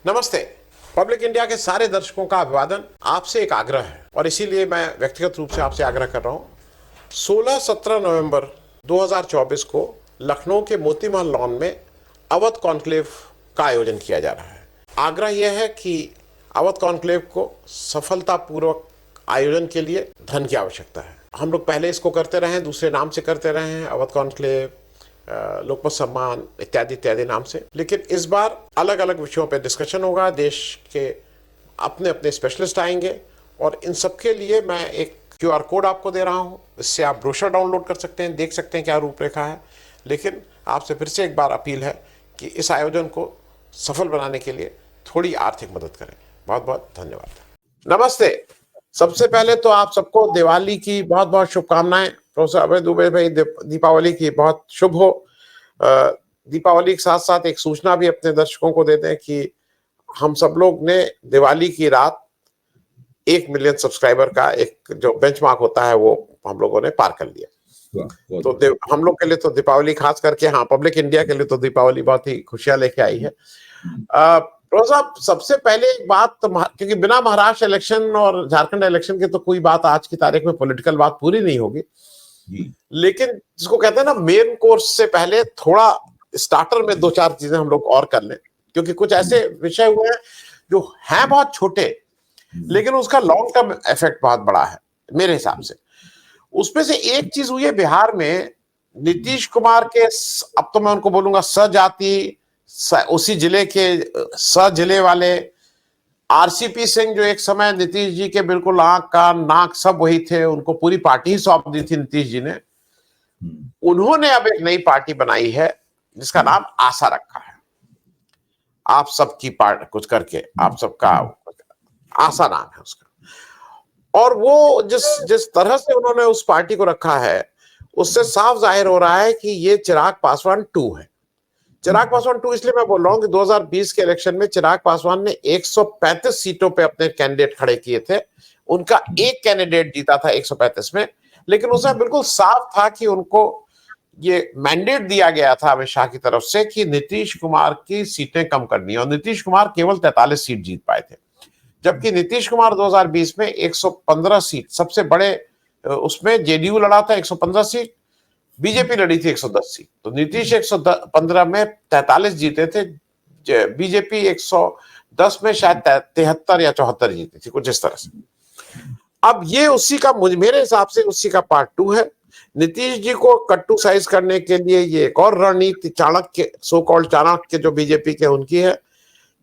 नमस्ते। Public India के सारे दर्शकों का अभिवादन। आपसे एक आग्रह है और इसीलिए मैं व्यक्तिगत रूप से आपसे आग्रह कर रहा हूं। 16-17 नवंबर 2024 को लखनऊ के मोती महल लॉन में अवध कॉन्क्लेव का आयोजन किया जा रहा है। आग्रह यह है कि अवध कॉन्क्लेव को सफलतापूर्वक आयोजन के लिए धन की आवश्यकता है। हम लोग पहले इसको करते रहे हैं, दूसरे नाम से करते रहे हैं, अवध कॉन्क्लेव, लोकमत सम्मान इत्यादि इत्यादि नाम से। लेकिन इस बार अलग अलग विषयों पर डिस्कशन होगा। देश के अपने अपने स्पेशलिस्ट आएंगे और इन सबके लिए मैं एक क्यूआर कोड आपको दे रहा हूं। इससे आप ब्रोशर डाउनलोड कर सकते हैं, देख सकते हैं क्या रूपरेखा है। लेकिन आपसे फिर से एक बार अपील है कि इस आयोजन को सफल बनाने के लिए थोड़ी आर्थिक मदद करें। बहुत बहुत धन्यवाद। नमस्ते। सबसे पहले तो आप सबको दिवाली की बहुत बहुत शुभकामनाएं। प्रोफेसर अभय दुबे भाई, दीपावली की बहुत शुभ हो। दीपावली के साथ साथ एक सूचना भी अपने दर्शकों को देते हैं कि हम सब लोग ने दिवाली की रात 1 मिलियन सब्सक्राइबर का एक जो बेंचमार्क होता है वो हम लोगों ने पार कर लिया। तो हम लोग के लिए तो दीपावली, खास करके पब्लिक इंडिया के लिए तो दीपावली बहुत ही खुशियां लेके आई है। प्रोफेसर साहब, सबसे पहले एक बात, क्योंकि बिना महाराष्ट्र इलेक्शन और झारखंड इलेक्शन के तो कोई बात आज की तारीख में पॉलिटिकल बात पूरी नहीं होगी। लेकिन जिसको कहते हैं ना, मेन कोर्स से पहले थोड़ा स्टार्टर में 2-4 चीजें हम लोग और कर लें, क्योंकि कुछ ऐसे विषय हुए हैं जो हैं बहुत छोटे लेकिन उसका लॉन्ग टर्म इफेक्ट बहुत बड़ा है मेरे हिसाब से। उसमें से एक चीज हुई है बिहार में, नीतीश कुमार के, अब तो मैं उनको बोलूंगा सजाति, उसी जिले के जिले वाले आरसीपी सिंह, जो एक समय नीतीश जी के बिल्कुल आंख कान नाक सब वही थे, उनको पूरी पार्टी ही सौंप दी थी नीतीश जी ने। उन्होंने अब एक नई पार्टी बनाई है जिसका नाम आशा रखा है। आप सबकी पार्टी कुछ करके, आप सबका आशा नाम है उसका। और वो जिस तरह से उन्होंने उस पार्टी को रखा है, उससे साफ जाहिर हो रहा है कि ये चिराग पासवान 2 है। चिराग पासवान 2 इसलिए मैं बोल रहा हूं कि 2020 के इलेक्शन में चिराग पासवान ने 135 सीटों पे अपने कैंडिडेट खड़े किए थे। उनका एक कैंडिडेट जीता था 135 में, लेकिन उसमें बिल्कुल साफ था कि उनको ये मैंडेट दिया गया था अमित शाह की तरफ से कि नीतीश कुमार की सीटें कम करनी है, और नीतीश कुमार केवल 43 सीट जीत पाए थे। जबकि नीतीश कुमार 2020 में 115 सीट, सबसे बड़े उसमें जेडीयू लड़ा था 115 सीट, बीजेपी लड़ी थी 110 सीट। तो नीतीश 115 में 43 जीते थे, बीजेपी 110 में शायद 73 या 74 जीती थी, कुछ इस तरह से। अब ये उसी का, मेरे हिसाब से उसी का पार्ट 2 है। नीतीश जी को कट्टू साइज करने के लिए ये एक और रणनीति चाणक्य, सो कॉल्ड चाणक्य जो बीजेपी के उनकी है,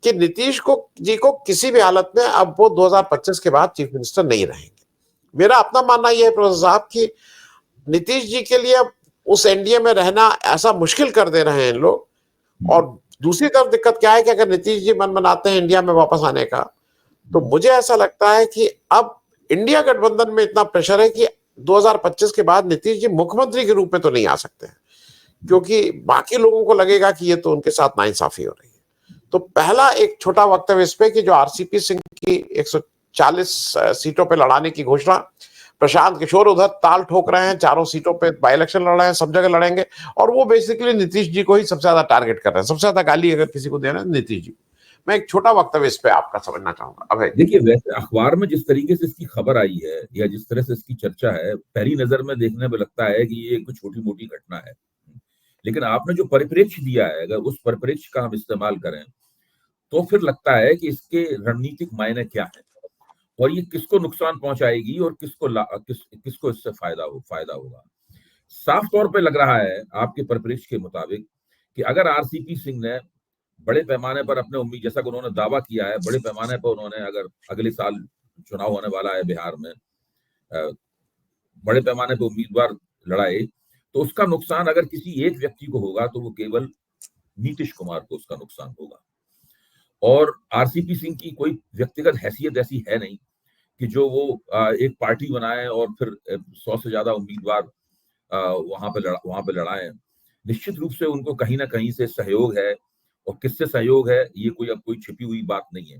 कि नीतीश जी को किसी भी हालत में अब वो 2025 के बाद चीफ मिनिस्टर नहीं रहेंगे। मेरा अपना मानना यह है प्रोफेसर साहब कि नीतीश जी के लिए अब उस एनडीए में रहना ऐसा मुश्किल कर दे रहे हैं लोग। और दूसरी तरफ दिक्कत क्या है कि अगर नीतीश जी मन बनाते हैं इंडिया में वापस आने का, तो मुझे ऐसा लगता है कि अब इंडिया गठबंधन में इतना प्रेशर है कि 2025 के बाद नीतीश जी मुख्यमंत्री के रूप में तो नहीं आ सकते हैं, क्योंकि बाकी लोगों को लगेगा कि ये तो उनके साथ नाइंसाफी हो रही है। तो पहला एक छोटा वक्तव्य इस पे कि जो आरसीपी सिंह की 140 सीटों पे लड़ाने की घोषणा, प्रशांत किशोर उधर ताल ठोक रहे हैं, 4 सीटों पे बाई इलेक्शन लड़ रहे हैं, सब जगह लड़ेंगे, और वो बेसिकली नीतीश जी को ही सबसे ज्यादा टारगेट कर रहे हैं। सबसे ज्यादा गाली अगर किसी को दे रहे हैं नीतीश जी। मैं एक छोटा वक्तव्य इस पे आपका समझना चाहूंगा। अब देखिए, वैसे अखबार में जिस तरीके से इसकी खबर आई है या जिस तरह से इसकी चर्चा है, पहली नजर में देखने में लगता है कि ये कुछ छोटी मोटी घटना है। लेकिन आपने जो परिप्रेक्ष्य दिया है, अगर उस परिप्रेक्ष्य का हम इस्तेमाल करें तो फिर लगता है कि इसके रणनीतिक मायने क्या है और ये किसको नुकसान पहुंचाएगी और किसको इससे फायदा होगा। साफ तौर पे लग रहा है आपके परिप्रेक्ष्य के मुताबिक कि अगर आरसीपी सिंह ने बड़े पैमाने पर अपने उम्मीद, जैसा कि उन्होंने दावा किया है, बड़े पैमाने पर उन्होंने, अगर अगले साल चुनाव होने वाला है बिहार में, बड़े पैमाने पर उम्मीदवार लड़ाए, तो उसका नुकसान अगर किसी एक व्यक्ति को होगा तो वो केवल नीतीश कुमार को उसका नुकसान होगा। और आरसीपी सिंह की कोई व्यक्तिगत हैसियत ऐसी है नहीं कि जो वो एक पार्टी बनाए और फिर 100 से ज्यादा उम्मीदवार वहां पे लड़ाएं। निश्चित रूप से उनको कहीं ना कहीं से सहयोग है, और किससे सहयोग है ये कोई छिपी हुई बात नहीं है।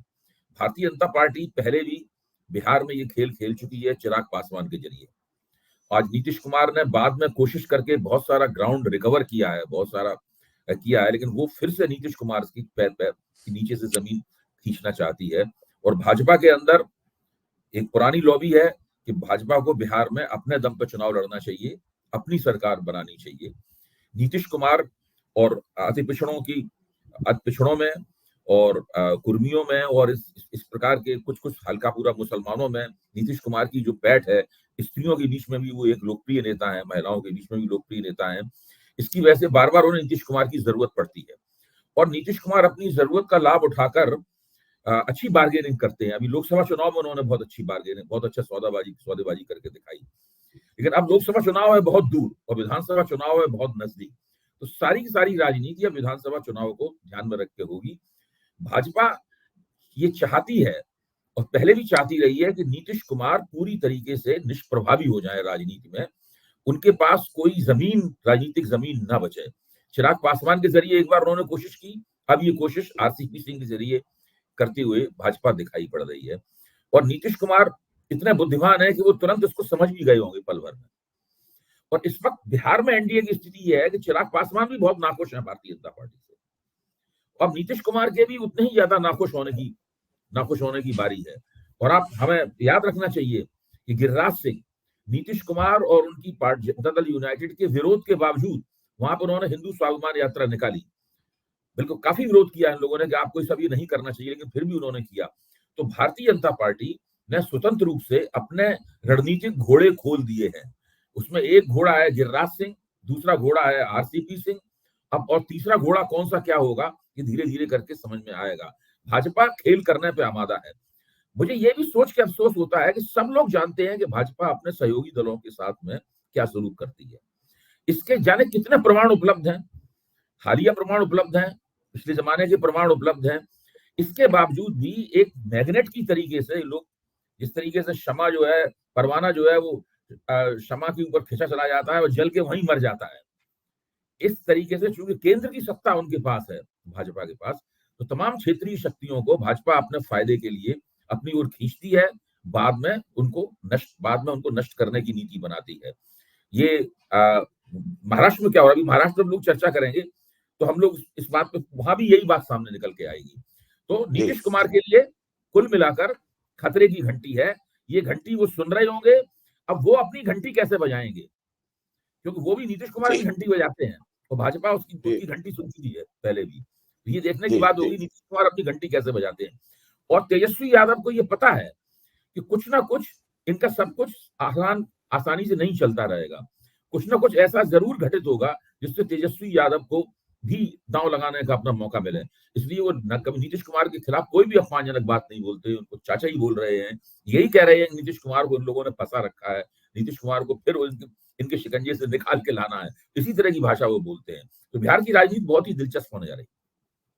भारतीय जनता पार्टी पहले भी बिहार में ये खेल खेल चुकी है चिराग पासवान के जरिए। आज नीतीश कुमार ने बाद में कोशिश करके बहुत सारा ग्राउंड रिकवर किया है, बहुत सारा किया है, लेकिन वो फिर से नीतीश कुमार की पैर के नीचे से जमीन खींचना चाहती है। और भाजपा के अंदर एक पुरानी लॉबी है कि भाजपा को बिहार में अपने दम पर चुनाव लड़ना चाहिए, अपनी सरकार बनानी चाहिए। नीतीश कुमार और अति पिछड़ों में और कुर्मियों में और इस प्रकार के कुछ कुछ हल्का पूरा मुसलमानों में नीतीश कुमार की जो बैठ है, स्त्रियों के बीच में भी वो एक लोकप्रिय नेता है, महिलाओं के बीच में भी लोकप्रिय नेता है। इसकी वजह से बार बार उन्हें नीतीश कुमार की जरूरत पड़ती है और नीतीश कुमार अपनी जरूरत का लाभ उठाकर अच्छी बार्गेनिंग करते हैं। अभी लोकसभा चुनाव में उन्होंने बहुत अच्छी बार्गेनिंग, बहुत अच्छा सौदेबाजी करके दिखाई। लेकिन अब लोकसभा चुनाव है बहुत दूर और विधानसभा चुनाव है बहुत नजदीक, तो सारी की सारी राजनीति अब विधानसभा चुनाव को ध्यान में रख के होगी। भाजपा ये चाहती है और पहले भी चाहती रही है कि नीतीश कुमार पूरी तरीके से निष्प्रभावी हो जाए राजनीति में, उनके पास कोई राजनीतिक जमीन ना बचे। चिराग पासवान के जरिए एक बार उन्होंने कोशिश की, अब ये कोशिश आरसीपी सिंह के जरिए करते हुए भाजपा दिखाई पड़ रही है। और नीतीश कुमार इतने बुद्धिमान है कि वो तुरंत इसको समझ भी गए होंगे पल भर में। और इस वक्त बिहार में एनडीए की स्थिति यह है कि चिराग पासवान भी बहुत नाखुश है भारतीय जनता पार्टी से, अब नीतीश कुमार के भी उतने ही ज्यादा नाखुश होने की बारी है। और आप हमें याद रखना चाहिए कि गिरिराज सिंह, नीतीश कुमार और उनकी पार्टी जनता दल यूनाइटेड के विरोध के बावजूद वहां पर उन्होंने हिंदू स्वाभिमान यात्रा निकाली। बिल्कुल काफी विरोध किया इन लोगों ने कि आपको सब ये नहीं करना चाहिए, लेकिन फिर भी उन्होंने किया। तो भारतीय जनता पार्टी ने स्वतंत्र रूप से अपने रणनीतिक घोड़े खोल दिए हैं। उसमें एक घोड़ा है गिरिराज सिंह, दूसरा घोड़ा है आरसीपी सिंह, अब और तीसरा घोड़ा कौन सा क्या होगा ये धीरे धीरे करके समझ में आएगा। भाजपा खेल करने पे आमादा है। मुझे ये भी सोच के अफसोस होता है कि सब लोग जानते हैं कि भाजपा अपने सहयोगी दलों के साथ में क्या सलूक करती है। इसके जाने कितने प्रमाण उपलब्ध हैं, हालिया प्रमाण उपलब्ध हैं, पिछले जमाने के प्रमाण उपलब्ध हैं। इसके बावजूद भी एक मैग्नेट की तरीके से लोग, जिस तरीके से शमा जो है, परवाना जो है वो शमा के ऊपर खींचा चला जाता है और जल के वहीं मर जाता है, इस तरीके से चूंकि केंद्र की सत्ता उनके पास है, भाजपा के पास, तो तमाम क्षेत्रीय शक्तियों को भाजपा अपने फायदे के लिए अपनी ओर खींचती है, बाद में उनको नष्ट करने की नीति बनाती है। ये महाराष्ट्र में क्या हो रहा है, अभी महाराष्ट्र में लोग चर्चा करेंगे तो हम लोग इस बात पे, वहां भी यही बात सामने निकल के आएगी। तो नीतीश कुमार के लिए कुल मिलाकर खतरे की घंटी है। ये घंटी वो सुन रहे होंगे, अब वो अपनी घंटी कैसे बजाएंगे, क्योंकि वो भी नीतीश कुमार की घंटी बजाते हैं और भाजपा उनकी घंटी सुन चुकी है पहले भी। तो ये देखने की बात होगी नीतीश कुमार अपनी घंटी कैसे बजाते हैं। और तेजस्वी यादव को ये पता है कि कुछ ना कुछ इनका सब कुछ आसानी से नहीं चलता रहेगा, कुछ ना कुछ ऐसा जरूर घटित होगा जिससे तेजस्वी यादव को भी दांव लगाने का अपना मौका मिले। इसलिए वो कभी नीतीश कुमार के खिलाफ कोई भी अपमानजनक बात नहीं बोलते, उनको चाचा ही बोल रहे हैं, यही कह रहे हैं नीतीश कुमार को इन लोगों ने फंसा रखा है, नीतीश कुमार को फिर इनके शिकंजे से निकाल के लाना है, इसी तरह की भाषा वो बोलते हैं। तो बिहार की राजनीति बहुत ही दिलचस्प होने जा रही है।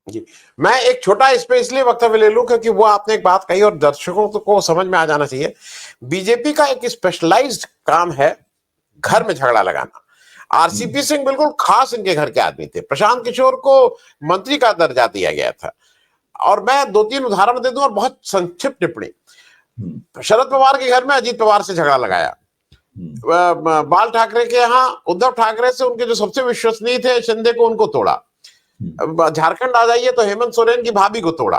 जी, मैं एक छोटा इस पे इसलिए वक्तव्य ले लूं क्योंकि वो आपने एक बात कही और दर्शकों को समझ में आ जाना चाहिए। बीजेपी का एक स्पेशलाइज्ड काम है घर में झगड़ा लगाना। आरसीपी सिंह बिल्कुल खास इनके घर के आदमी थे। प्रशांत किशोर को मंत्री का दर्जा दिया गया था। और मैं 2-3 उदाहरण दे दूं और बहुत संक्षिप्त टिप्पणी। शरद पवार के घर में अजीत पवार से झगड़ा लगाया, बाल ठाकरे के यहाँ उद्धव ठाकरे से उनके जो सबसे विश्वसनीय थे शिंदे को, उनको तोड़ा। झारखंड आ जाइए तो हेमंत सोरेन की भाभी को तोड़ा।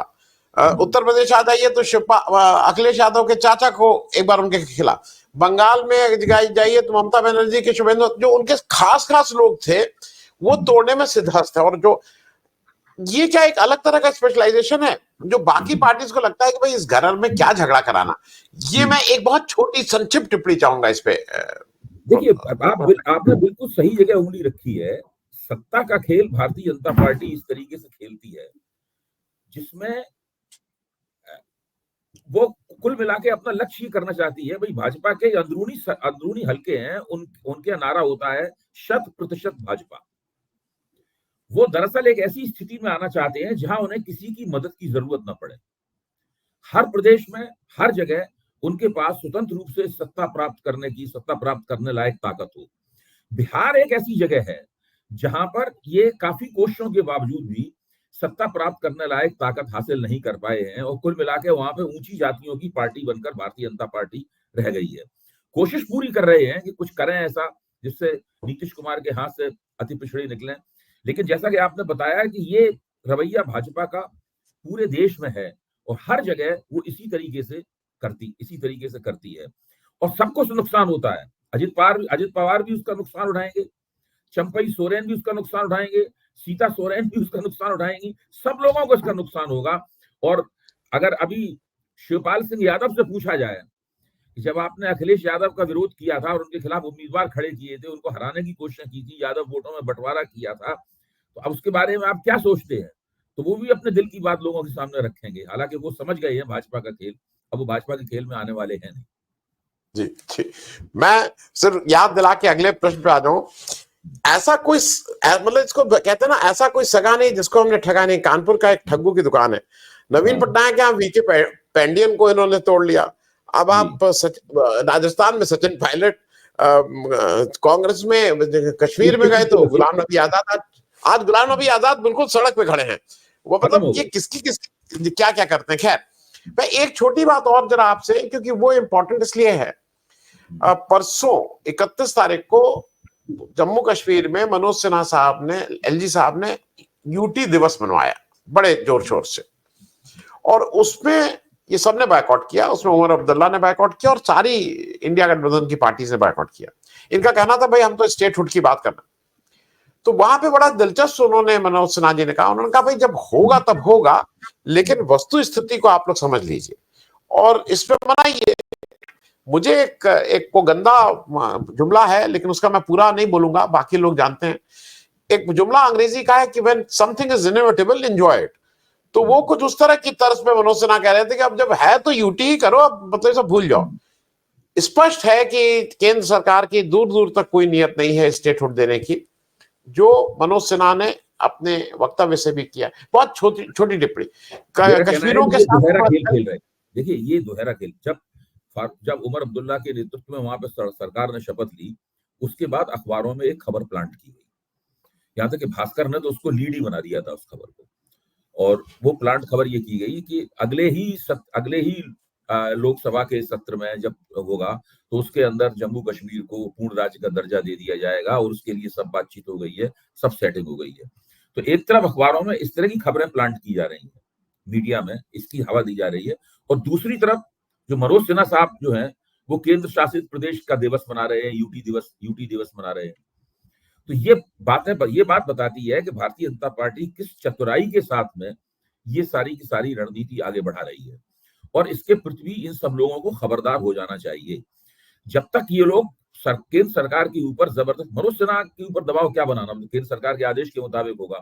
उत्तर प्रदेश आ जाइए तो अखिलेश यादव के चाचा को एक बार उनके खिलाफ। बंगाल में जाइए तो ममता बनर्जी के शुभेंदु, जो उनके खास लोग थे वो तोड़ने में सिद्धहस्त है। और जो ये क्या एक अलग तरह का स्पेशलाइजेशन है जो बाकी पार्टीज को लगता है कि भाई इस घर में क्या झगड़ा कराना। ये मैं एक बहुत छोटी संक्षिप्त टिप्पणी चाहूंगा इस पे। देखिए, आपने बिल्कुल सही जगह उंगली रखी है। सत्ता का खेल भारतीय जनता पार्टी इस तरीके से खेलती है जिसमें वो कुल मिला के अपना लक्ष्य ही करना चाहती है। भाई भाजपा के अंदरूनी हलके हैं, उनके नारा होता है 100% भाजपा। वो दरअसल एक ऐसी स्थिति में आना चाहते हैं जहां उन्हें किसी की मदद की जरूरत न पड़े। हर प्रदेश में हर जगह उनके पास स्वतंत्र रूप से सत्ता प्राप्त करने लायक ताकत हो। बिहार एक ऐसी जगह है जहां पर ये काफी कोशिशों के बावजूद भी सत्ता प्राप्त करने लायक ताकत हासिल नहीं कर पाए हैं और कुल मिला के वहां पे ऊंची जातियों की पार्टी बनकर भारतीय जनता पार्टी रह गई है। कोशिश पूरी कर रहे हैं कि कुछ करें ऐसा जिससे नीतीश कुमार के हाथ से अति पिछड़े निकलें, लेकिन जैसा कि आपने बताया कि ये रवैया भाजपा का पूरे देश में है और हर जगह वो इसी तरीके से करती है और सबको नुकसान होता है। अजित पवार भी उसका नुकसान उठाएंगे, चंपई सोरेन भी उसका नुकसान उठाएंगे, सीता सोरेन भी उसका नुकसान उठाएंगी, सब लोगों को इसका नुकसान होगा। और अगर अभी शिवपाल सिंह यादव से पूछा जाए कि जब आपने अखिलेश यादव का विरोध किया था और उनके खिलाफ उम्मीदवार खड़े किए थे, उनको हराने की कोशिश की थी, यादव वोटों में बंटवारा किया था, तो अब उसके बारे में आप क्या सोचते हैं? तो वो भी अपने दिल की बात लोगों के सामने रखेंगे। हालांकि वो समझ गए हैं भाजपा का खेल, अब वो भाजपा के खेल में आने वाले हैं नहीं। जी ठीक, मैं सिर्फ याद दिला के अगले प्रश्न पे आ जाऊं। ऐसा कोई मतलब इसको कहते हैं ना, ऐसा कोई सगा नहीं जिसको हमने ठगा नहीं। कानपुर का एक ठग्गू की दुकान है, नवीन पटनायक के यहाँ वीके पेंडियन को इन्होंने तोड़ लिया। अब आप राजस्थान में सचिन पायलट, कांग्रेस में कश्मीर में गए तो गुलाम नबी आजाद, आज गुलाम नबी आजाद बिल्कुल सड़क पे खड़े हैं। वो मतलब ये किसकी क्या क्या करते हैं। खैर, मैं एक छोटी बात और जरा आपसे, क्योंकि वो इंपॉर्टेंट इसलिए है, परसों 31 तारीख को जम्मू कश्मीर में मनोज सिन्हा साहब ने, एलजी साहब ने यूटी दिवस मनवाया बड़े जोर शोर से, और उसमें ये सबने बायकॉट किया। उसमें उमर अब्दुल्ला ने बायकॉट किया और सारी इंडिया गठबंधन की पार्टी से बायकॉट किया। इनका कहना था भाई हम तो स्टेटहुड की बात करना। तो वहां पे बड़ा दिलचस्प उन्होंने, मनोज सिन्हा जी ने कहा, उन्होंने कहा भाई जब होगा तब होगा, लेकिन वस्तु स्थिति को आप लोग समझ लीजिए और इस पे मनाइए। मुझे एक को गंदा जुमला है, लेकिन उसका मैं पूरा नहीं बोलूंगा, बाकी लोग जानते हैं। एक जुमला अंग्रेजी का है कि when something is inevitable enjoy it. तो वो कुछ उस तरह की तर्ज में मनोज सिन्हा कह रहे थे कि अब जब है तो यूटी ही करो, अब मतलब सब भूल जाओ। स्पष्ट है कि केंद्र सरकार की दूर दूर तक कोई नियत नहीं है स्टेटहुड देने की, जो मनोज सिन्हा ने अपने वक्तव्य से भी किया। बहुत छोटी छोटी टिप्पणी, कश्मीरों के साथ दोहरा खेल खेल रहे। देखिए ये दोहरा खेल, जब उमर अब्दुल्ला के नेतृत्व में वहां पर सरकार ने शपथ ली, उसके बाद अखबारों में एक खबर प्लांट की गई, यहाँ तक कि भास्कर ने तो उसको लीड ही बना दिया था उस खबर को। और वो प्लांट खबर ये की गई कि अगले ही लोकसभा के सत्र में जब होगा तो उसके अंदर जम्मू कश्मीर को पूर्ण राज्य का दर्जा दे दिया जाएगा और उसके लिए सब बातचीत हो गई है, सब सेटिंग हो गई है। तो एक तरफ अखबारों में इस तरह की खबरें प्लांट की जा रही हैं, मीडिया में इसकी हवा दी जा रही है, और दूसरी तरफ जो मनोज सिन्हा साहब जो है वो केंद्र शासित प्रदेश का दिवस मना रहे हैं, यूटी दिवस मना रहे हैं। तो ये बात बताती है कि भारतीय जनता पार्टी किस चतुराई के साथ में ये सारी की सारी रणनीति आगे बढ़ा रही है, और इसके प्रति भी इन सब लोगों को खबरदार हो जाना चाहिए। जब तक ये लोग केंद्र सरकार के ऊपर जबरदस्त, मनोज सिन्हा के ऊपर दबाव क्या बनाना, केंद्र सरकार के आदेश के मुताबिक होगा।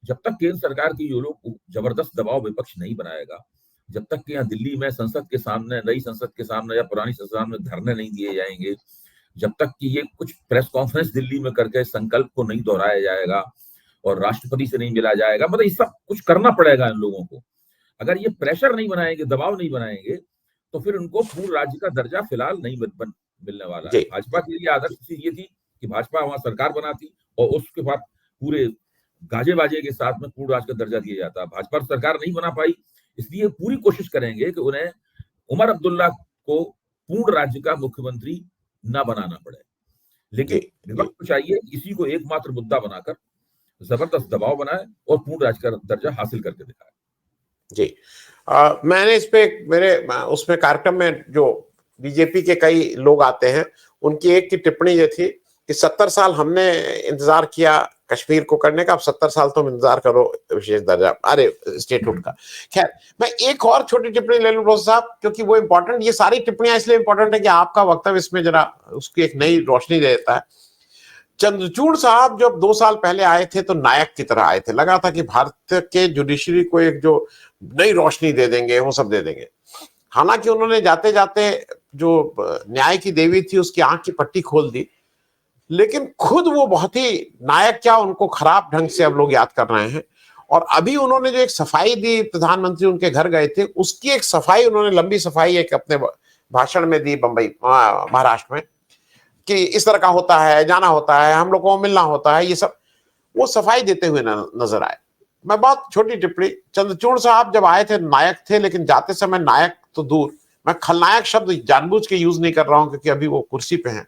जब तक केंद्र सरकार की ये लोग जबरदस्त दबाव विपक्ष नहीं बनाएगा, जब तक कि यहाँ दिल्ली में संसद के सामने, नई संसद के सामने या पुरानी संसद के सामने धरने नहीं दिए जाएंगे, जब तक कि ये कुछ प्रेस कॉन्फ्रेंस दिल्ली में करके संकल्प को नहीं दोहराया जाएगा और राष्ट्रपति से नहीं मिला जाएगा, मतलब ये सब कुछ करना पड़ेगा इन लोगों को। अगर ये प्रेशर नहीं बनाएंगे, दबाव नहीं बनाएंगे, तो फिर उनको पूर्ण राज्य का दर्जा फिलहाल नहीं मिलने वाला है। भाजपा के लिए आदर्श चीज ये थी कि भाजपा वहां सरकार बनाती और उसके बाद पूरे गाजे बाजे के साथ में पूर्ण राज्य का दर्जा दिया जाता। भाजपा सरकार नहीं बना पाई, इसलिए पूरी कोशिश करेंगे कि उन्हें उमर अब्दुल्ला को पूर्ण राज्य का मुख्यमंत्री ना बनाना पड़े। लेकिन विपक्ष को चाहिए इसी को एकमात्र मुद्दा बनाकर जबरदस्त दबाव बनाए और पूर्ण राज्य का दर्जा हासिल करके दिखाए। जी, मैंने इस पे मेरे उसमें कार्यक्रम में जो बीजेपी के कई लोग आते हैं, उनकी एक की टिप्पणी ये थी कि 70 साल हमने इंतजार किया कश्मीर को करने का, अब 70 साल तुम इंतजार करो विशेष दर्जा, अरे स्टेटहुड का। खैर, मैं एक और छोटी टिप्पणी ले लूं प्रोफेसर साहब, क्योंकि वो इंपॉर्टेंट, ये सारी टिप्पणियां इसलिए इंपॉर्टेंट है कि आपका वक्तव्य इसमें जरा उसकी एक नई रोशनी दे देता है। चंद्रचूड़ साहब जब 2 साल पहले आए थे तो नायक की तरह आए थे, लगा था कि भारत के जुडिशरी को एक जो नई रोशनी दे देंगे, वो सब दे देंगे। हालांकि उन्होंने जाते जाते जो न्याय की देवी थी उसकी आंख की पट्टी खोल दी, लेकिन खुद वो बहुत ही नायक, क्या उनको खराब ढंग से अब लोग याद कर रहे हैं। और अभी उन्होंने जो एक सफाई दी, प्रधानमंत्री उनके घर गए थे, उसकी एक सफाई उन्होंने, लंबी सफाई एक अपने भाषण में दी बंबई महाराष्ट्र में, कि इस तरह का होता है, जाना होता है, हम लोग को मिलना होता है, ये सब वो सफाई देते हुए नजर आए। मैं बहुत छोटी टिप्पणी, चंद्रचूड़ साहब जब आए थे नायक थे, लेकिन जाते समय नायक तो दूर, मैं खलनायक शब्द जानबूझ के यूज नहीं कर रहा हूं क्योंकि अभी वो कुर्सी पे हैं,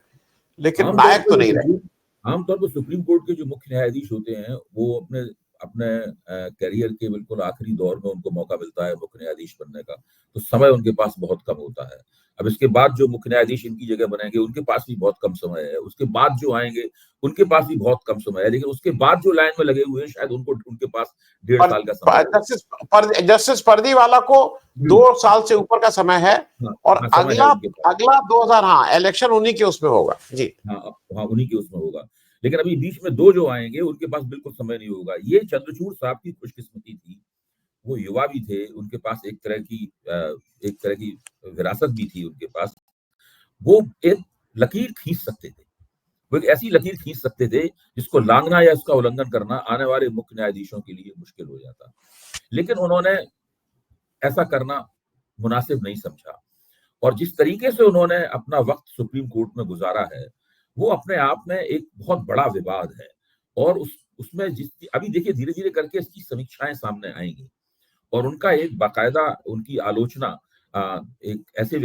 लेकिन नायक तो नहीं रहे। आमतौर पर सुप्रीम कोर्ट के जो मुख्य न्यायाधीश होते हैं वो अपने अपने करियर के बिल्कुल आखिरी दौर में उनको मौका मिलता है मुख्य न्यायाधीश बनने का, तो समय उनके पास बहुत कम होता है। अब इसके बाद जो मुख्य न्यायाधीश इनकी जगह बनेंगे उनके पास भी बहुत कम समय है, उसके बाद जो आएंगे उनके पास भी बहुत कम समय है, लेकिन उसके बाद जो लाइन में लगे हुए हैं शायद उनके पास 1.5 साल का समय है। जस्टिस परदीवाला को 2 साल से ऊपर का समय है। हाँ, और हाँ, समय है उनके पास। अगला 2000, हाँ, इलेक्शन उन्हीं के उसमें होगा जी। हाँ, उन्हीं के उसमें होगा, लेकिन अभी बीच में 2 जो आएंगे उनके पास बिल्कुल समय नहीं होगा। ये चंद्रचूड़ साहब की खुशकिस्मती थी, वो युवा भी थे, उनके पास एक तरह की विरासत भी थी उनके पास। वो एक लकीर खींच सकते थे, वो एक ऐसी लकीर खींच सकते थे जिसको लांघना या उसका उल्लंघन करना आने वाले मुख्य न्यायाधीशों के लिए मुश्किल हो जाता, लेकिन उन्होंने ऐसा करना मुनासिब नहीं समझा। और जिस तरीके से उन्होंने अपना वक्त सुप्रीम कोर्ट में गुजारा है, वो अपने आप में एक बहुत बड़ा विवाद है। और उसमें अभी देखिए धीरे धीरे करके इसकी समीक्षाएं सामने आएंगी और उनका एक बाकायदा उनकी आलोचना एक ऐसे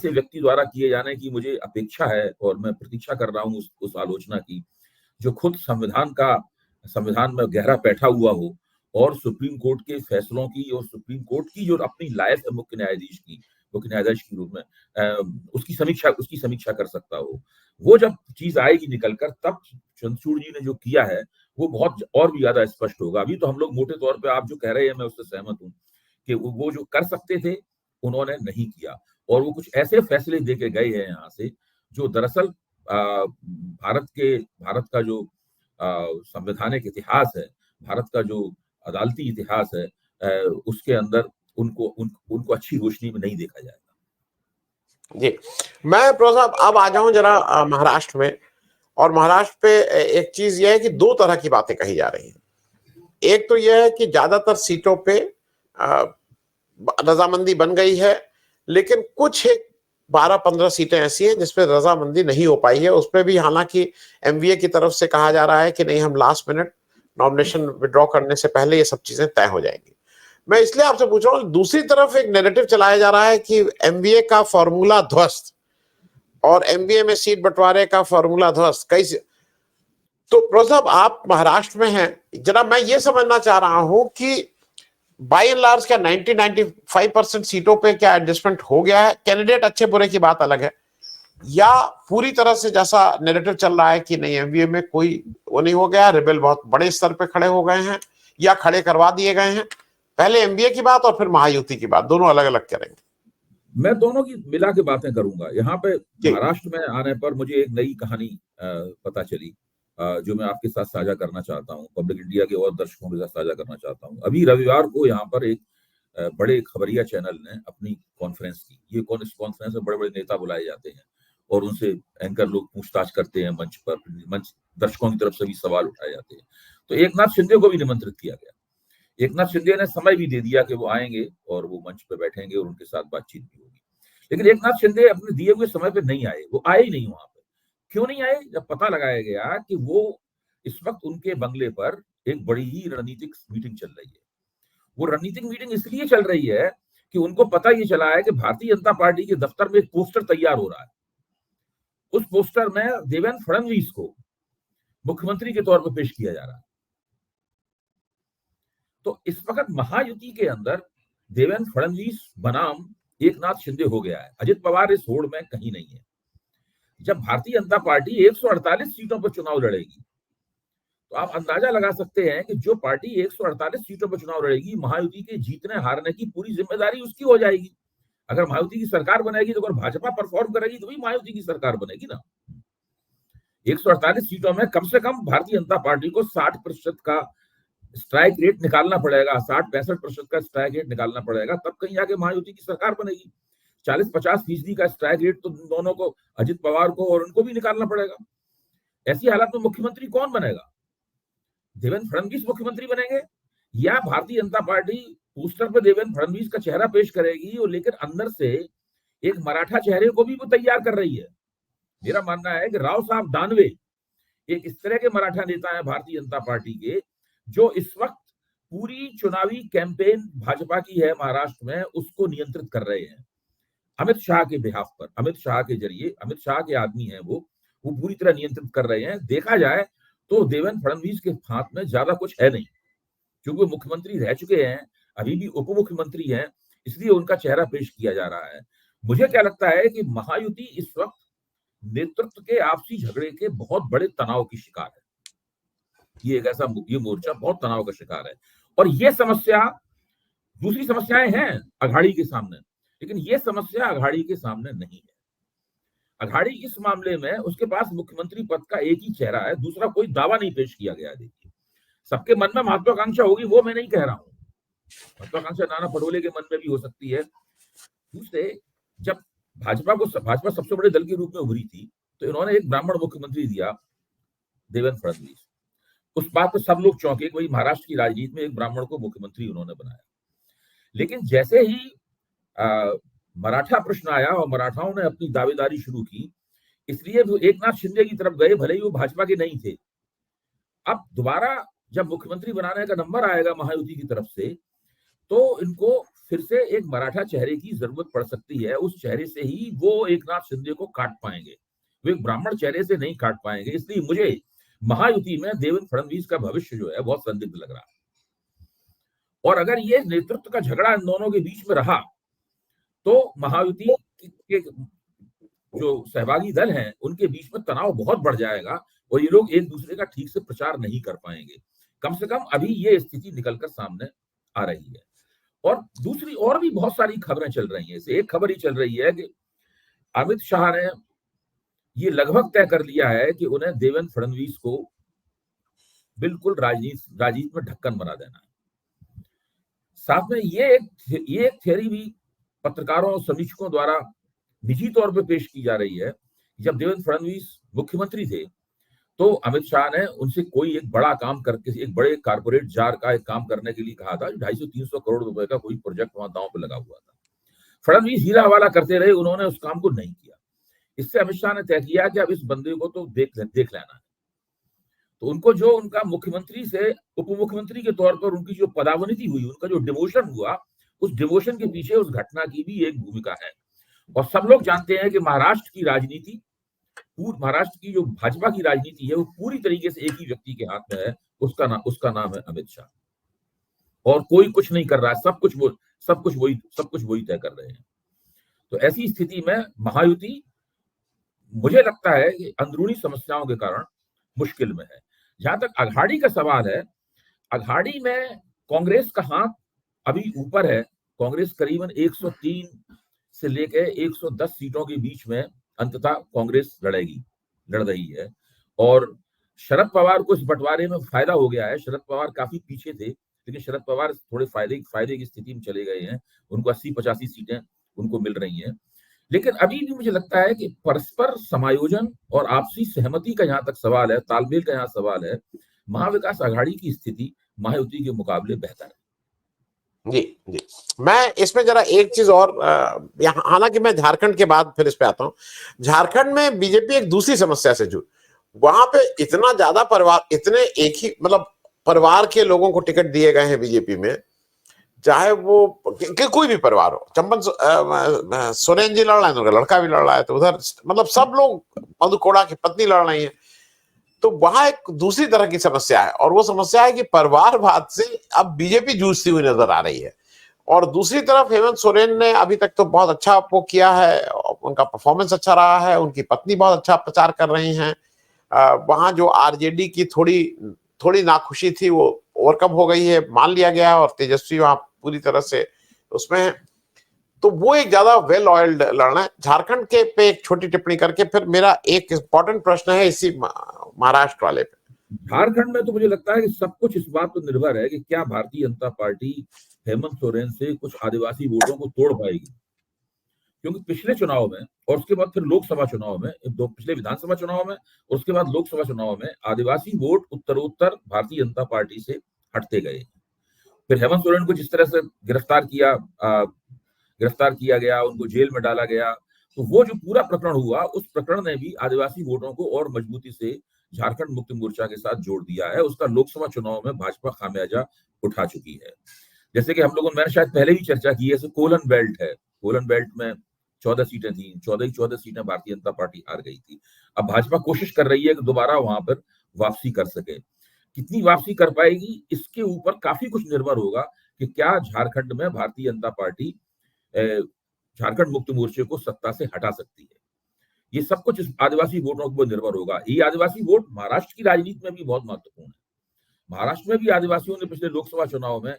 व्यक्ति द्वारा किए जाने की मुझे अपेक्षा है और मैं प्रतीक्षा कर रहा हूँ उस आलोचना की, जो खुद संविधान में गहरा बैठा हुआ हो और सुप्रीम कोर्ट के फैसलों की और सुप्रीम कोर्ट की जो अपनी लाइफ है मुख्य न्यायाधीश के रूप में उसकी समीक्षा कर सकता हो। वो जब चीज आएगी निकलकर, तब चंद्रचूड़ जी ने जो किया है वो बहुत और भी ज्यादा स्पष्ट होगा। अभी तो हम लोग मोटे तौर पे आप जो कह रहे हैं मैं उससे सहमत हूँ कि वो जो कर सकते थे उन्होंने नहीं किया, और वो कुछ ऐसे फैसले दे के गए हैं यहाँ से जो दरअसल भारत का जो संवैधानिक इतिहास है, भारत का जो अदालती इतिहास है, उसके अंदर उनको अच्छी रोशनी में नहीं देखा जाएगा। जी, मैं प्रो साहब अब आ जाऊं जरा महाराष्ट्र में। और महाराष्ट्र पे एक चीज यह है कि 2 तरह की बातें कही जा रही हैं। एक तो यह है कि ज्यादातर सीटों पे रजामंदी बन गई है, लेकिन कुछ एक 12-15 सीटें ऐसी हैं जिसपे रजामंदी नहीं हो पाई है। उस पर भी हालांकि एमवीए की तरफ से कहा जा रहा है कि नहीं, हम लास्ट मिनट नॉमिनेशन विड्रॉ करने से पहले ये सब चीजें तय हो जाएंगी। मैं इसलिए आपसे पूछ रहा हूँ, दूसरी तरफ एक नैरेटिव चलाया जा रहा है कि एमवीए का फॉर्मूला ध्वस्त और एमबीए में सीट बंटवारे का फॉर्मूला ध्वस्त कैसे। तो प्रो साहब आप महाराष्ट्र में हैं, जरा मैं ये समझना चाह रहा हूं कि बाय एंड लार्ज क्या 90-95% सीटों पे क्या एडजस्टमेंट हो गया है? कैंडिडेट अच्छे बुरे की बात अलग है, या पूरी तरह से जैसा नैरेटिव चल रहा है कि नहीं, एमबीए में कोई वो नहीं हो गया, रिबेल बहुत बड़े स्तर पे खड़े हो गए हैं या खड़े करवा दिए गए हैं? पहले एमबीए की बात और फिर महायुति की बात, दोनों अलग अलग करेंगे। मैं दोनों की मिला के बातें करूंगा। यहाँ पे महाराष्ट्र में आने पर मुझे एक नई कहानी पता चली, जो मैं आपके साथ साझा करना चाहता हूँ, पब्लिक इंडिया के और दर्शकों के साथ साझा करना चाहता हूँ। अभी रविवार को यहाँ पर एक बड़े खबरिया चैनल ने अपनी कॉन्फ्रेंस की। इस कॉन्फ्रेंस में बड़े बड़े नेता बुलाए जाते हैं और उनसे एंकर लोग पूछताछ करते हैं मंच पर, दर्शकों की तरफ से भी सवाल उठाए जाते हैं। तो एकनाथ शिंदे को भी निमंत्रित किया गया। एकनाथ शिंदे ने समय भी दे दिया कि वो आएंगे और वो मंच पे बैठेंगे और उनके साथ बातचीत भी होगी, लेकिन एकनाथ शिंदे अपने दिए हुए समय पे नहीं आए। वो आए ही नहीं वहां पे। क्यों नहीं आए? जब पता लगाया गया कि वो इस वक्त उनके बंगले पर एक बड़ी ही रणनीतिक मीटिंग चल रही है। वो रणनीतिक मीटिंग इसलिए चल रही है कि उनको पता ये चला है कि भारतीय जनता पार्टी के दफ्तर में एक पोस्टर तैयार हो रहा है। उस पोस्टर में देवेंद्र फडणवीस को मुख्यमंत्री के तौर पर पेश किया जा रहा है। तो इस वक्त महायुति के अंदर देवेंद्र फडणवीस बनाम एकनाथ शिंदे हो गया है। अजित पवार इस होड़ में कहीं नहीं है। जब भारतीय जनता पार्टी 148 सीटों पर चुनाव लड़ेगी, तो आप अंदाजा लगा सकते हैं कि जो पार्टी 148 सीटों पर चुनाव लड़ेगी, महायुति के जीतने हारने की पूरी जिम्मेदारी उसकी हो जाएगी। अगर महायुति की सरकार बनेगी तो अगर भाजपा परफॉर्म करेगी तो भी महायुति की सरकार बनेगी ना। 148 सीटों में कम से कम भारतीय जनता पार्टी को 60% का स्ट्राइक रेट निकालना पड़ेगा, 60-65% का स्ट्राइक रेट निकालना पड़ेगा, तब कहीं आके महायुति की सरकार बनेगी। 40-50% का स्ट्राइक रेट तो दोनों को, अजित पवार को और उनको भी निकालना पड़ेगा। ऐसी हालत में मुख्यमंत्री कौन बनेगा? देवेंद्र फडणवीस मुख्यमंत्री बनेंगे या भारतीय जनता पार्टी पोस्टर पर देवेंद्र फडणवीस का चेहरा पेश करेगी और लेकिन अंदर से एक मराठा चेहरे को भी वो तैयार कर रही है। मेरा मानना है कि राव साहब दानवे एक इस तरह के मराठा नेता है भारतीय जनता पार्टी के, जो इस वक्त पूरी चुनावी कैंपेन भाजपा की है महाराष्ट्र में, उसको नियंत्रित कर रहे हैं अमित शाह के बिहाफ पर। अमित शाह के जरिए, अमित शाह के आदमी हैं वो पूरी तरह नियंत्रित कर रहे हैं। देखा जाए तो देवेंद्र फडणवीस के हाथ में ज्यादा कुछ है नहीं। क्योंकि वो मुख्यमंत्री रह चुके हैं, अभी भी उप मुख्यमंत्री हैं, इसलिए उनका चेहरा पेश किया जा रहा है। मुझे क्या लगता है कि महायुति इस वक्त नेतृत्व के आपसी झगड़े के बहुत बड़े तनाव की शिकार है। ये मोर्चा बहुत तनाव का शिकार है, और ये समस्या, दूसरी समस्याएं हैं अघाड़ी के सामने, लेकिन ये समस्या अघाड़ी के सामने नहीं है। अघाड़ी इस मामले में उसके पास मुख्यमंत्री पद का एक ही चेहरा है, दूसरा कोई दावा नहीं पेश किया गया। देखिए, सबके मन में महत्वाकांक्षा होगी, वो मैं नहीं कह रहा हूं, महत्वाकांक्षा नाना पटोले के मन में भी हो सकती है। दूसरे, जब भाजपा सबसे बड़े दल के रूप में उभरी थी, तो इन्होंने एक ब्राह्मण मुख्यमंत्री दिया, देवेंद्र फडणवीस। उस बात पर सब लोग चौंके कि भाई महाराष्ट्र की राजनीति में एक ब्राह्मण को मुख्यमंत्री उन्होंने बनाया। लेकिन जैसे ही मराठा प्रश्न आया और मराठाओं ने अपनी दावेदारी शुरू की, इसलिए वो एकनाथ शिंदे की तरफ गए, भले ही वो भाजपा के नहीं थे। अब दोबारा जब मुख्यमंत्री बनाने का नंबर आएगा महायुति की तरफ से, तो इनको फिर से एक मराठा चेहरे की जरूरत पड़ सकती है। उस चेहरे से ही वो एकनाथ शिंदे को काट पाएंगे, वो एक ब्राह्मण चेहरे से नहीं काट पाएंगे। इसलिए मुझे महायुति में देवेंद्र फडणवीस का भविष्य जो है बहुत संदिग्ध लग रहा है। और अगर ये नेतृत्व का झगड़ा इन दोनों के बीच में रहा, तो महायुति के जो सहभागी दल हैं उनके बीच में तनाव बहुत बढ़ जाएगा, और ये लोग एक दूसरे का ठीक से प्रचार नहीं कर पाएंगे। कम से कम अभी ये स्थिति निकलकर सामने आ रही है। और दूसरी और भी बहुत सारी खबरें चल रही हैं। एक खबर ही चल रही है कि अमित शाह ने ये लगभग तय कर लिया है कि उन्हें देवेंद्र फडणवीस को बिल्कुल राजनीति में ढक्कन बना देना है। साथ में ये एक थियरी भी पत्रकारों और समीक्षकों द्वारा निजी तौर पर पेश की जा रही है। जब देवेंद्र फडणवीस मुख्यमंत्री थे, तो अमित शाह ने उनसे कोई एक बड़ा काम करके, एक बड़े कारपोरेट जार का एक काम करने के लिए कहा था। 250-300 करोड़ रुपए का कोई प्रोजेक्ट वहां दांव पे लगा हुआ था। फडणवीस हीरा हवाला करते रहे, उन्होंने उस काम को नहीं किया। इससे अमित शाह ने तय किया कि अब इस बंदे को तो देख लेना है। तो उनको जो उनका मुख्यमंत्री से उप मुख्यमंत्री के तौर पर उनकी जो पदावनति हुई, उनका जो डिमोशन हुआ, उस डिमोशन के पीछे उस घटना की भी एक भूमिका है। और सब लोग जानते हैं कि महाराष्ट्र की राजनीति, महाराष्ट्र की जो भाजपा की राजनीति है, वो पूरी तरीके से एक ही व्यक्ति के हाथ में है, उसका नाम है अमित शाह। और कोई कुछ नहीं कर रहा है, सब कुछ वही तय कर रहे हैं। तो ऐसी स्थिति में महायुति, मुझे लगता है कि अंदरूनी समस्याओं के कारण मुश्किल में है। जहां तक अघाड़ी का सवाल है, अघाड़ी में कांग्रेस का हाथ अभी ऊपर है। कांग्रेस करीबन 103 से लेकर 110 सीटों के बीच में अंततः कांग्रेस लड़ रही है। और शरद पवार को इस बंटवारे में फायदा हो गया है। शरद पवार काफी पीछे थे, लेकिन शरद पवार थोड़े फायदे की स्थिति में चले गए हैं। उनको 80-85 सीटें उनको मिल रही हैं। लेकिन अभी भी मुझे लगता है कि परस्पर समायोजन और आपसी सहमति का जहां तक सवाल है, तालमेल का यहाँ सवाल है, महाविकास अघाड़ी की स्थिति महायुति के मुकाबले बेहतर है। जी, मैं इसमें जरा एक चीज और, यहाँ हालांकि मैं झारखंड के बाद फिर इस पे आता हूँ। झारखंड में बीजेपी एक दूसरी समस्या से जुड़, वहां पे इतना ज्यादा परिवार, इतने एक ही मतलब परिवार के लोगों को टिकट दिए गए हैं बीजेपी में, चाहे वो कोई भी परिवार हो। चंपन सोरेन जी लड़ रहे हैं, उनका लड़का भी लड़ रहा है, तो उधर मतलब सब लोग, मधु कोड़ा की पत्नी लड़ रही है। तो वहां एक दूसरी तरह की समस्या है, और वो समस्या है कि परिवारवाद से अब बीजेपी जूझती हुई नजर आ रही है। और दूसरी तरफ हेमंत सोरेन ने अभी तक तो बहुत अच्छा वो किया है, उनका परफॉर्मेंस अच्छा रहा है, उनकी पत्नी बहुत अच्छा प्रचार कर रही हैं। वहां जो आरजेडी की थोड़ी नाखुशी थी वो ओवरकम हो गई है, मान लिया गया, और तेजस्वी वहां पूरी तरह से उसमें है। तो वो एक ज्यादा वेल ऑयल्ड लड़ना है। झारखंड के पे एक छोटी टिप्पणी करके फिर मेरा एक इंपॉर्टेंट प्रश्न है इसी महाराष्ट्र वाले पे। झारखंड में तो मुझे लगता है कि सब कुछ इस बात पर निर्भर है कि क्या भारतीय जनता पार्टी हेमंत सोरेन से कुछ आदिवासी वोटों को तोड़ पाएगी। क्योंकि पिछले चुनाव में और उसके बाद फिर लोकसभा चुनाव में, पिछले विधानसभा चुनाव में और उसके बाद लोकसभा चुनाव में आदिवासी वोट उत्तरोत्तर भारतीय जनता पार्टी से हटते गए। फिर हेमंत सोरेन को जिस तरह से गिरफ्तार किया गया, उनको जेल में डाला गया, तो वो जो पूरा प्रकरण हुआ, उस प्रकरण ने भी आदिवासी वोटों को और मजबूती से झारखंड मुक्ति मोर्चा के साथ जोड़ दिया है। उसका लोकसभा चुनाव में भाजपा खामियाजा उठा चुकी है। जैसे कि हम लोगों, मैंने शायद पहले भी चर्चा की है, कोलन बेल्ट है, कोलन बेल्ट में 14 सीटें थी, 14 सीटें भारतीय जनता पार्टी हार गई थी। अब भाजपा कोशिश कर रही है कि दोबारा वहां पर वापसी कर सके। कितनी वापसी कर पाएगी, इसके ऊपर काफी कुछ निर्भर होगा कि क्या झारखंड में भारतीय जनता पार्टी झारखंड मुक्ति मोर्चे को सत्ता से हटा सकती है। ये सब कुछ इस आदिवासी वोटों पर निर्भर होगा। ये आदिवासी वोट महाराष्ट्र की राजनीति में भी बहुत महत्वपूर्ण है। महाराष्ट्र में भी आदिवासियों ने पिछले लोकसभा चुनाव में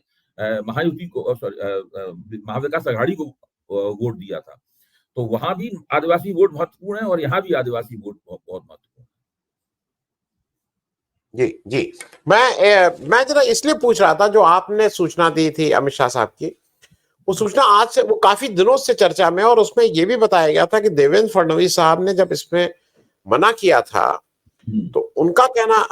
महायुति को, सॉरी, महाविकास आघाड़ी को वोट दिया था। तो वहां भी आदिवासी वोट महत्वपूर्ण है और यहाँ भी आदिवासी वोट बहुत महत्वपूर्ण है। जी जी, मैं जरा इसलिए पूछ रहा था, जो आपने सूचना दी थी अमित शाह साहब की, वो सूचना आज से, वो काफी दिनों से चर्चा में, और उसमें ये भी बताया गया था कि देवेंद्र फडणवीस साहब ने जब इसमें मना किया था, तो उनका कहना,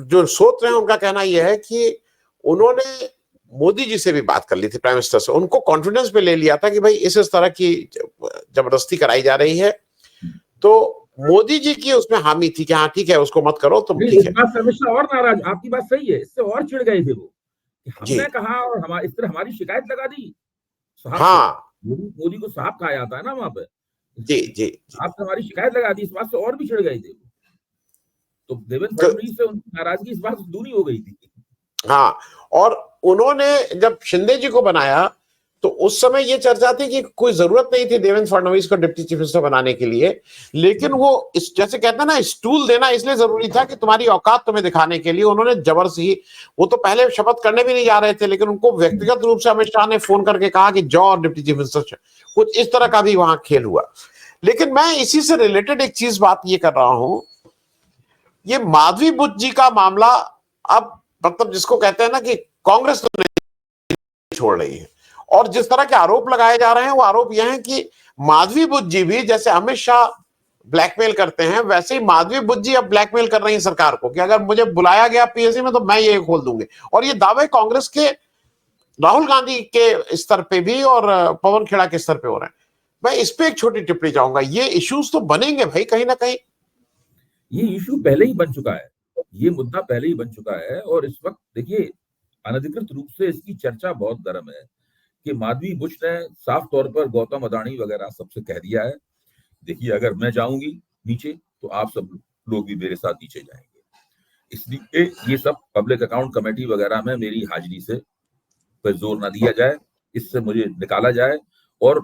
जो सूत्र है उनका कहना यह है कि उन्होंने मोदी जी से भी बात कर ली थी, प्राइम मिनिस्टर से, उनको कॉन्फिडेंस पे ले लिया था कि भाई इस तरह की जबरदस्ती कराई जा रही है, तो मोदी जी की उसमें हामी थी कि हाँ ठीक है, उसको मत करो, तुम ठीक है। अमित शाह और नाराज, आपकी बात सही है, इससे और चिढ़ गए थे वो कि जी हमने कहा और हमारी इस तरह हमारी शिकायत लगा दी साहब हाँ को। मोदी को साहब कहा जाता है ना वहां पे। जी जी आपने हमारी शिकायत लगा दी, इस बात से और भी चिढ़ गए थे। तो देवेंद्र तो फडणवीस से उनकी नाराजगी इस बात से दूरी हो गई थी। हाँ, और उन्होंने जब शिंदे जी को बनाया तो उस समय ये चर्चा थी कि कोई जरूरत नहीं थी देवेंद्र फडणवीस को डिप्टी चीफ मिनिस्टर बनाने के लिए, लेकिन वो इस, जैसे कहते हैं ना, स्टूल देना इसलिए जरूरी था कि तुम्हारी औकात तुम्हें दिखाने के लिए उन्होंने जबरदस्ती, वो तो पहले शपथ करने भी नहीं जा रहे थे, लेकिन उनको व्यक्तिगत रूप से अमित शाह ने फोन करके कहा कि जाओ डिप्टी चीफ मिनिस्टर, कुछ इस तरह का भी वहां खेल हुआ। लेकिन मैं इसी से रिलेटेड एक चीज बात ये कर रहा हूं, ये माधवी बुद्ध जी का मामला, अब मतलब जिसको कहते हैं ना कि कांग्रेस तो नहीं छोड़ रही है, और जिस तरह के आरोप लगाए जा रहे हैं, वो आरोप यह है कि माधवी बुद्ध जी भी, जैसे अमित शाह ब्लैकमेल करते हैं, वैसे ही माधवी बुद्ध जी अब ब्लैकमेल कर रही है सरकार को कि अगर मुझे बुलाया गया पीएससी में तो मैं ये खोल दूंगी। और ये दावे कांग्रेस के राहुल गांधी के स्तर पे भी और पवन खेड़ा के स्तर पे हो रहे हैं। मैं इस पे एक छोटी टिप्पणी चाहूंगा, ये इश्यूज तो बनेंगे भाई कहीं ना कहीं। ये इशू पहले ही बन चुका है, ये मुद्दा पहले ही बन चुका है, और इस वक्त देखिए अनधिकृत रूप से इसकी चर्चा बहुत गर्म है कि माधवी बुश ने साफ तौर पर गौतम अदानी वगैरह सबसे कह दिया है, देखिए अगर मैं जाऊंगी नीचे तो आप सब लोग भी मेरे साथ नीचे जाएंगे, इसलिए ये सब पब्लिक अकाउंट कमेटी वगैरह में मेरी हाजिरी से पर जोर ना दिया जाए, इससे मुझे निकाला जाए। और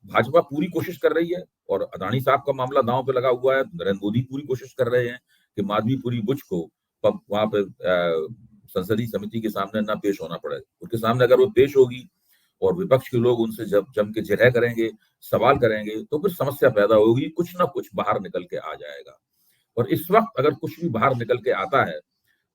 भाजपा पूरी कोशिश कर रही है, और अदानी साहब का मामला दांव पे लगा हुआ है, नरेंद्र मोदी पूरी कोशिश कर रहे हैं कि माधवीपुरी बुच को वहां पे संसदीय समिति के सामने ना पेश होना पड़े। उनके सामने अगर वो पेश होगी और विपक्ष के लोग उनसे जब जम के जिरह करेंगे, सवाल करेंगे, तो फिर समस्या पैदा होगी, कुछ ना कुछ बाहर निकल के आ जाएगा। और इस वक्त अगर कुछ भी बाहर निकल के आता है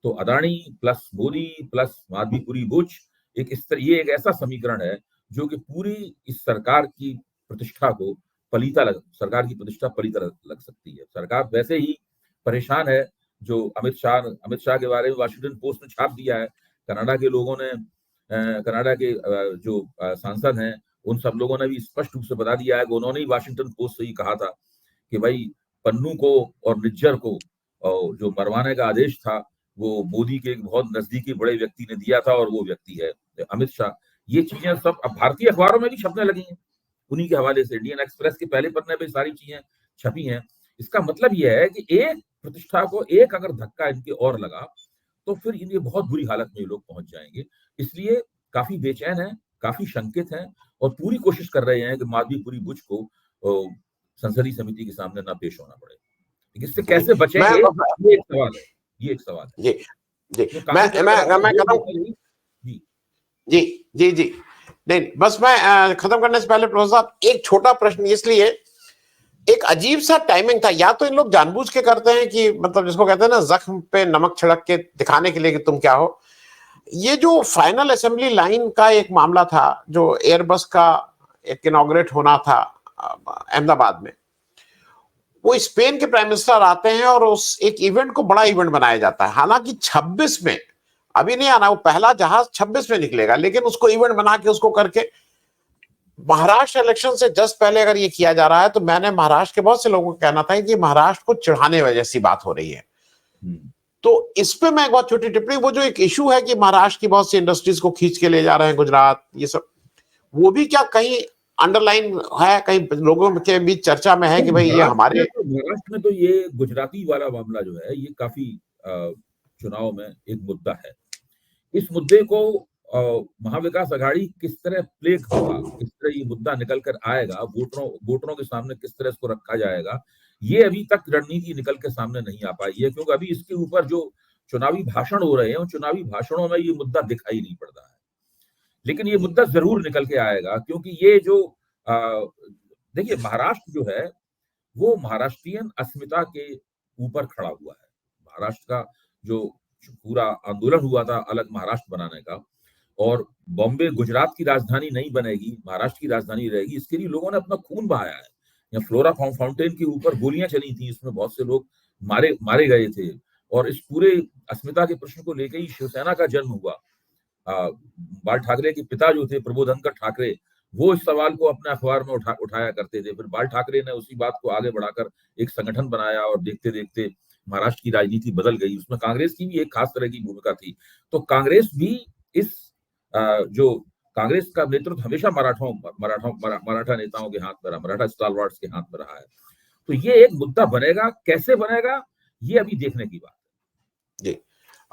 तो अदानी प्लस मोदी प्लस माधवीपुरी बुच, ये एक ऐसा समीकरण है जो कि पूरी इस सरकार की प्रतिष्ठा को सरकार की प्रतिष्ठा पलीता लग सकती है। सरकार वैसे ही परेशान है, जो अमित शाह के बारे में वाशिंगटन पोस्ट ने छाप दिया है। कनाडा के लोगों ने, कनाडा के जो सांसद हैं, उन सब लोगों ने भी स्पष्ट रूप से बता दिया है कि उन्होंने ही वाशिंगटन पोस्ट से ही कहा था कि भाई पन्नू को और निज्जर को जो मरवाने का आदेश था वो मोदी के एक बहुत नजदीकी बड़े व्यक्ति ने दिया था, और वो व्यक्ति है अमित शाह। ये चीजें सब अब भारतीय अखबारों में भी छपने लगी हैं, उन्हीं के हवाले से इंडियन एक्सप्रेस के पहले पन्ने पे सारी चीजें छपी हैं। इसका मतलब यह है कि एक प्रतिष्ठा को एक अगर धक्का इनके और लगा तो फिर इनके बहुत बुरी हालत में ये लोग पहुंच जाएंगे। इसलिए काफी बेचैन है, काफी शंकित है, और पूरी कोशिश कर रहे हैं कि माधवीपुरी बुच को संसदीय समिति के सामने ना पेश होना पड़े। इससे कैसे बचेंगे, ये एक सवाल है, ये एक सवाल है। जी जी, मैं खत्म, जी जी जी, नहीं बस मैं खत्म करने से पहले प्रोफेसर साहब एक छोटा प्रश्न, इसलिए एक अजीब सा टाइमिंग था, या तो इन लोग जानबूझ के करते हैं कि मतलब जिसको कहते हैं ना जख्म पे नमक छिड़क के दिखाने के लिए कि तुम क्या हो। ये जो फाइनल असेंबली लाइन का एक मामला था, जो एयरबस का एक इनॉग्रेट होना था अहमदाबाद में, वो स्पेन के प्राइम मिनिस्टर आते हैं और उस एक इवेंट को बड़ा इवेंट बनाया जाता है। हालांकि 26 में अभी नहीं आना, वो पहला जहाज 26 में निकलेगा, लेकिन उसको इवेंट बना के उसको करके महाराष्ट्र इलेक्शन से जस्ट पहले अगर ये किया जा रहा है, तो मैंने महाराष्ट्र के बहुत से लोगों का कहना था कि महाराष्ट्र को चिढ़ाने वजह से बात हो रही है। तो इस पे मैं एक बहुत छोटी टिप्पणी, वो जो एक इशू है कि महाराष्ट्र की बहुत सी इंडस्ट्रीज को खींच के ले जा रहे हैं गुजरात, ये सब, वो भी क्या कहीं अंडरलाइन है, कहीं लोगों के बीच चर्चा में है कि भाई ये हमारे महाराष्ट्र में तो ये गुजराती वाला मामला जो है ये काफी चुनाव में एक मुद्दा है। इस मुद्दे को महाविकास आघाड़ी किस तरह प्ले होगा, किस तरह ये मुद्दा निकल कर आएगा, वोटरों के सामने किस तरह इसको रखा जाएगा, ये अभी तक रणनीति निकल के सामने नहीं आ पाई है, क्योंकि अभी इसके ऊपर जो चुनावी भाषण हो रहे हैं, उन चुनावी भाषणों में ये मुद्दा दिखाई नहीं पड़ रहा है। लेकिन ये मुद्दा जरूर निकल के आएगा, क्योंकि ये जो देखिए, महाराष्ट्र जो है वो महाराष्ट्रियन अस्मिता के ऊपर खड़ा हुआ है। महाराष्ट्र का जो पूरा आंदोलन हुआ था अलग महाराष्ट्र बनाने का, और बॉम्बे गुजरात की राजधानी नहीं बनेगी, महाराष्ट्र की राजधानी रहेगी, इसके लिए लोगों ने अपना खून बहाया है। यहाँ फ्लोरा फाउंटेन के ऊपर गोलियां चली थी, इसमें बहुत से लोग मारे गए थे, और इस पूरे अस्मिता के प्रश्न को लेकर ही शिवसेना का जन्म हुआ। बाल ठाकरे के पिता जो थे प्रबोधनकर ठाकरे, वो इस सवाल को अपने अखबार में उठाया करते थे। फिर बाल ठाकरे ने उसी बात को आगे बढ़ाकर एक संगठन बनाया, और देखते देखते महाराष्ट्र की राजनीति बदल गई। उसमें कांग्रेस की भी एक खास तरह की भूमिका थी। तो कांग्रेस भी इस जो कांग्रेस का नेतृत्व हमेशा मराठा नेताओं के हाथ में रहा, मराठा स्टालवार्ट्स के हाथ में रहा है। तो ये एक मुद्दा बनेगा, कैसे बनेगा ये अभी देखने की बात है। जी,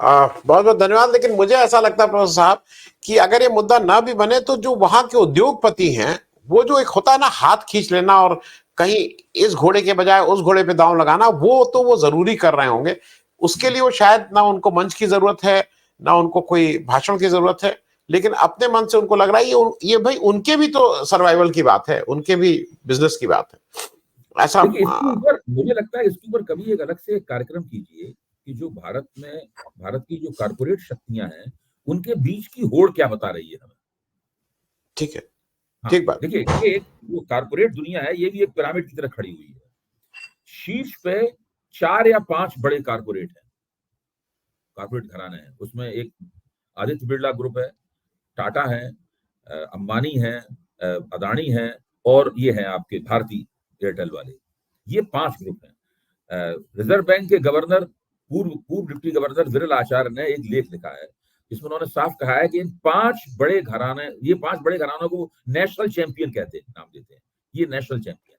बहुत बहुत धन्यवाद। लेकिन मुझे ऐसा लगता है प्रोफेसर साहब कि अगर ये मुद्दा ना भी बने तो जो वहां के उद्योगपति हैं, वो जो एक होता है ना हाथ खींच लेना और कहीं इस घोड़े के बजाय उस घोड़े पे दांव लगाना, वो जरूरी कर रहे होंगे। उसके लिए वो शायद ना उनको मंच की जरूरत है, ना उनको कोई भाषण की जरूरत है, लेकिन अपने मन से उनको लग रहा है ये भाई उनके भी तो सर्वाइवल की बात है, उनके भी बिजनेस की बात है। ऐसा इसके ऊपर मुझे लगता है, इसके ऊपर कभी एक अलग से कार्यक्रम कीजिए कि जो भारत की जो कारपोरेट शक्तियां हैं, उनके बीच की होड़ क्या बता रही है हमें। ठीक है, हाँ, ठीक बात। देखिए, ये जो कारपोरेट दुनिया है, ये भी एक पिरामिड की तरह खड़ी हुई है। शीर्ष पे 4 या 5 बड़े कारपोरेट घराने हैं। उसमें एक आदित्य बिरला ग्रुप है, टाटा है, अंबानी है, अदानी है, और ये है आपके भारती एयरटेल वाले। ये 5 ग्रुप हैं। रिजर्व बैंक के गवर्नर, पूर्व डिप्टी गवर्नर विरल आचार्य ने एक लेख लिखा है, जिसमें उन्होंने साफ कहा है कि ये 5 बड़े घरानों को नेशनल चैंपियन कहते हैं, नाम देते हैं। ये नेशनल चैंपियन है।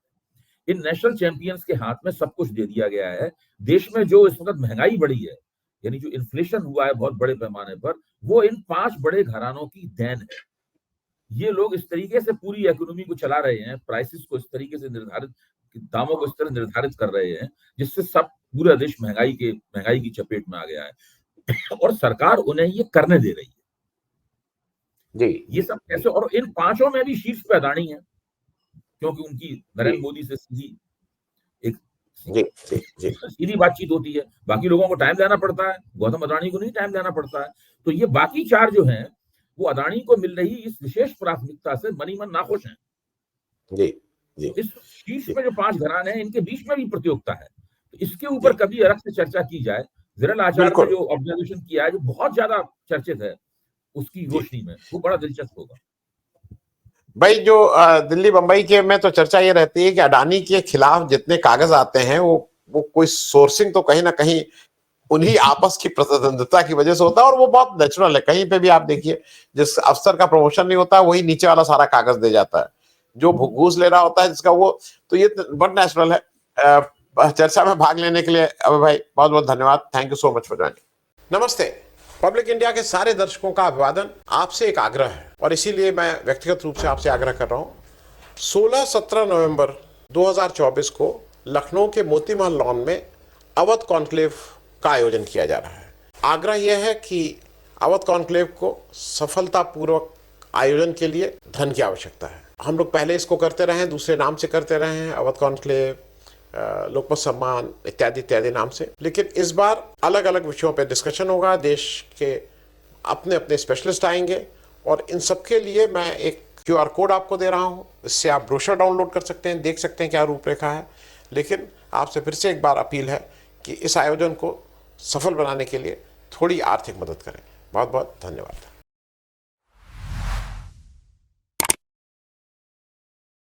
इन नेशनल चैंपियंस के हाथ में सब कुछ दे दिया गया है। देश में जो इस वक्त महंगाई बढ़ी है, यानी जो इन्फ्लेशन हुआ है बहुत बड़े पैमाने पर, वो इन 5 बड़े घरानों की देन है। ये लोग इस तरीके से पूरी इकोनॉमी को चला रहे हैं, प्राइसेस को इस तरीके से दामों को इस तरह निर्धारित कर रहे हैं, जिससे सब पूरा देश महंगाई की चपेट में आ गया है। और सरकार उन्हें ये करने दे रही है। जी, ये सब कैसे? और इन 5 में भी शीर्ष पे अदानी है, क्योंकि उनकी नरेंद्र मोदी से सीधी बातचीत होती है। बाकी लोगों को टाइम देना पड़ता है, गौतम अदानी को नहीं टाइम देना पड़ता है। तो ये बाकी 4 जो हैं, वो अदानी को मिल रही इस विशेष प्राथमिकता से मनी मन नाखुश हैं। जी, जी। इस शीर्ष में जो 5 घराने हैं, इनके बीच में भी प्रतियोगिता है। तो इसके ऊपर कभी अलग से चर्चा की जाए। विरल आचार्य ने जो ऑब्जर्वेशन किया है, जो बहुत ज्यादा चर्चित है, उसकी रोशनी में वो बड़ा दिलचस्प होगा। भाई जो दिल्ली बंबई के में तो चर्चा ये रहती है कि अडानी के खिलाफ जितने कागज आते हैं वो कोई सोर्सिंग तो कहीं ना कहीं उन्हीं आपस की प्रतिद्वंद्विता की वजह से होता है, और वो बहुत नेचुरल है। कहीं पे भी आप देखिए, जिस अफसर का प्रमोशन नहीं होता वही नीचे वाला सारा कागज दे जाता है, जो घूस ले रहा होता है जिसका वो, तो ये बहुत नेचुरल है। चर्चा में भाग लेने के लिए अभय भाई बहुत बहुत धन्यवाद। Thank you so much for joining. नमस्ते। पब्लिक इंडिया के सारे दर्शकों का अभिवादन। आपसे एक आग्रह है, और इसीलिए मैं व्यक्तिगत रूप से आपसे आग्रह कर रहा हूं। 16-17 नवंबर 2024 को लखनऊ के मोती महल लॉन में अवध कॉन्क्लेव का आयोजन किया जा रहा है। आग्रह यह है कि अवध कॉन्क्लेव को सफलतापूर्वक आयोजन के लिए धन की आवश्यकता है। हम लोग पहले इसको करते रहे हैं, दूसरे नाम से करते रहे हैं, अवध कॉन्क्लेव, लोकमत सम्मान इत्यादि इत्यादि नाम से। लेकिन इस बार अलग अलग विषयों पर डिस्कशन होगा। देश के अपने अपने स्पेशलिस्ट आएंगे, और इन सबके लिए मैं एक QR कोड आपको दे रहा हूं। इससे आप ब्रोशर डाउनलोड कर सकते हैं, देख सकते हैं क्या रूपरेखा है। लेकिन आपसे फिर से एक बार अपील है कि इस आयोजन को सफल बनाने के लिए थोड़ी आर्थिक मदद करें। बहुत बहुत धन्यवाद।